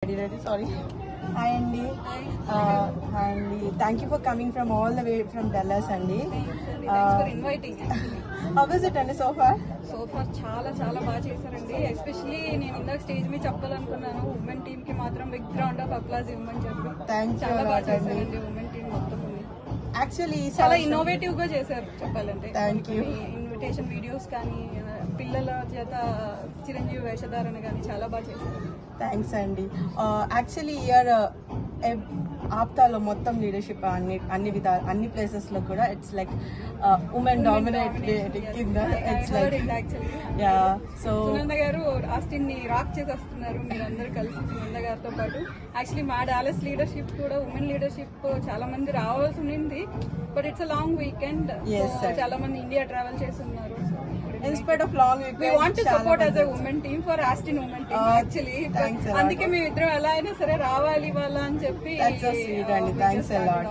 Sorry. Hi Andy. Hi Andy. Thank you for coming from all the way from Dallas, Andy. Thanks for inviting. How was it, Andy, so far? So far చాలా బాగా చేశారండి. Especially నేను ఇందాక stage మీద చెప్పాలనుకున్నాను, women team కి మాత్రం big round of applause ఇవ్వమని చెప్పి చాలా బాగా చేశారండి. ఉమెన్ టీమ్ మొత్తం యాక్చువల్లీ చాలా ఇన్నోవేటివ్ గా చేశారు చెప్పాలంటే. Thank you. ఇన్విటేషన్ వీడియోస్ కానీ పిల్లల చేత చిరంజీవి వేషధారణ కానీ చాలా బాగా చేశారు. థ్యాంక్స్ అండి. యాక్చువల్లీ ఇయర్ ఆప్తాలో మొత్తం లీడర్షిప్ అన్ని ప్లేసెస్ లో కూడా ఇట్స్ లైక్ ఉమెన్ డామినేటెడ్ కింద it's like yeah. So Sunanda గారు ఆస్టిన్ ని రాక్ చేసి వస్తున్నారు మీరందరూ కలిసి సునంద గారితో పాటు. యాక్చువల్లీ మా డాలస్ లీడర్షిప్ కూడా ఉమెన్ లీడర్షిప్ చాలా మంది రావాల్సి ఉంది, but it's a long weekend. చాలా మంది ఇండియా ట్రావెల్ చేస్తున్నారు. Instead of long weekend, we want to support as a women team for Astin women team actually. అందుకే మేము ఇద్దరం ఎలా అయినా సరే రావాలి వాళ్ళ అని చెప్పి. That's so sweet అండి. Thanks a lot.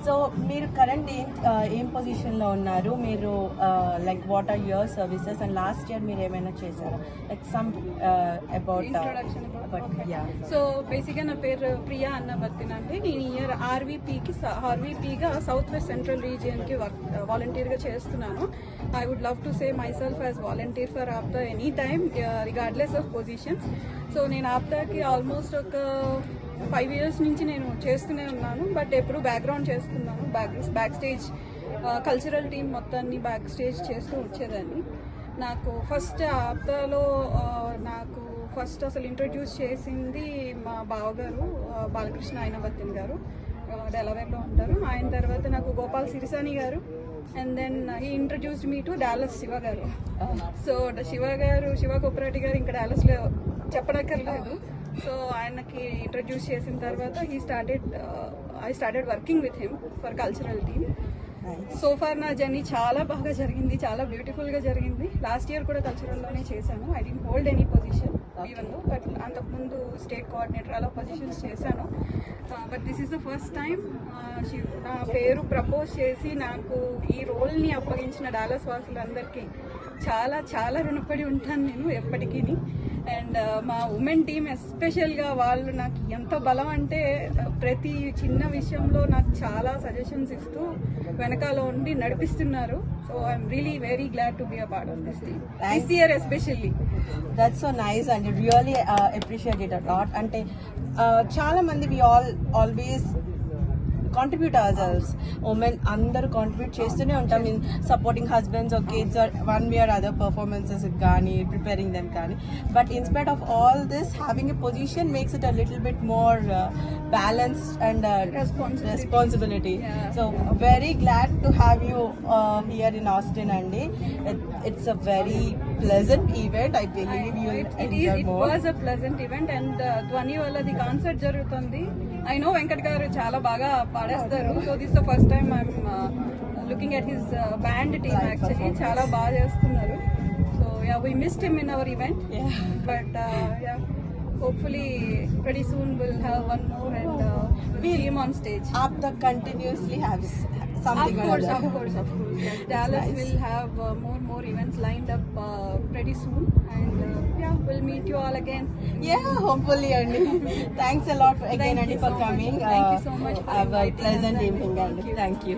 సో మీరు కరెంట్ ఏం పొజిషన్ లో ఉన్నారు? మీరు like what are your services and last year మీరు ఏమైనా చేశారా? Like some about introduction. So basic గా నా పేరు ప్రియా అన్నబర్తిన్ అండి. నేను ఇయర్ ఆర్వీపీగా సౌత్ వెస్ట్ సెంట్రల్ రీజియన్ కి వాలంటీర్ గా చేస్తున్నాను. I would love to say myself as volunteer for Aapta any time regardless of positions. So నేను ఆప్తాకి ఆల్మోస్ట్ ఒక 5 years నుంచి నేను చేస్తూనే ఉన్నాను, బట్ ఎప్పుడు బ్యాక్గ్రౌండ్ చేస్తున్నాను. బ్యాక్ స్టేజ్ కల్చరల్ టీమ్ మొత్తాన్ని బ్యాక్ స్టేజ్ చేస్తూ వచ్చేదాన్ని. నాకు ఫస్ట్ ఆప్తాలో నాకు ఫస్ట్ అసలు ఇంట్రడ్యూస్ చేసింది మా బావగారు బాలకృష్ణ అయినబర్తిన్ గారు, డెలవేర్లో ఉంటారు. ఆయన తర్వాత నాకు గోపాల్ సిరిసాని గారు, and then he introduced me to Dallas Shiva గారు. సో శివ కొప్పరాటి గారు ఇంకా డాలస్లో చెప్పనక్కర్లేదు. సో ఆయనకి ఇంట్రడ్యూస్ చేసిన తర్వాత I started working with him for cultural team. So far నా జర్నీ చాలా బాగా జరిగింది, చాలా బ్యూటిఫుల్ గా జరిగింది. లాస్ట్ ఇయర్ కూడా కల్చరల్లోనే చేశాను. I don't hold any position even though, but అంతకుముందు స్టేట్ కోఆర్డినేటర్ అలా పొజిషన్స్ చేశాను. But this is the first time నా పేరు ప్రపోజ్ చేసి నాకు ఈ రోల్ని అప్పగించిన డాలస్ వాసులందరికీ చాలా చాలా రుణపడి ఉంటాను నేను ఎప్పటికీ. అండ్ మా ఉమెన్ టీమ్ ఎస్పెషల్గా వాళ్ళు నాకు ఎంత బలం అంటే ప్రతి చిన్న విషయంలో నాకు చాలా సజెషన్స్ ఇస్తూ వెనకాల ఉండి నడిపిస్తున్నారు. So I'm really very glad to be a part of this team this year especially. That's so nice and really appreciate it a lot. అంటే చాలా మంది we always contribute ourselves. Women అందరూ కాంట్రిబ్యూట్ చేస్తూనే ఉంటాం in supporting husbands or kids or one way or other performances కానీ preparing them కానీ. But in spite of all this having a position makes it a little bit more balanced and responsibility. So very glad to have you here in Austin అండి. It's a very pleasant event. I believe you enjoy more. It was a pleasant event and ధ్వని వాళ్ళది concert జరుగుతుంది. I know Venkat గారు చాలా బాగా పాడేస్తారు. So this the first time I'm looking at his band team. Actually చాలా బాగా చేస్తున్నారు. So yeah, we missed him in our event. But yeah, hopefully pretty soon we'll have one more and we'll see him on stage. Aapta continuously has something. Of course. Yes. Dallas will have more events lined up pretty soon, and yeah, we'll meet you all again. Yeah, hopefully, Andy. Thanks a lot again, Andy, for coming. Thank you so much for have a inviting pleasant us. evening, Andy. Thank you.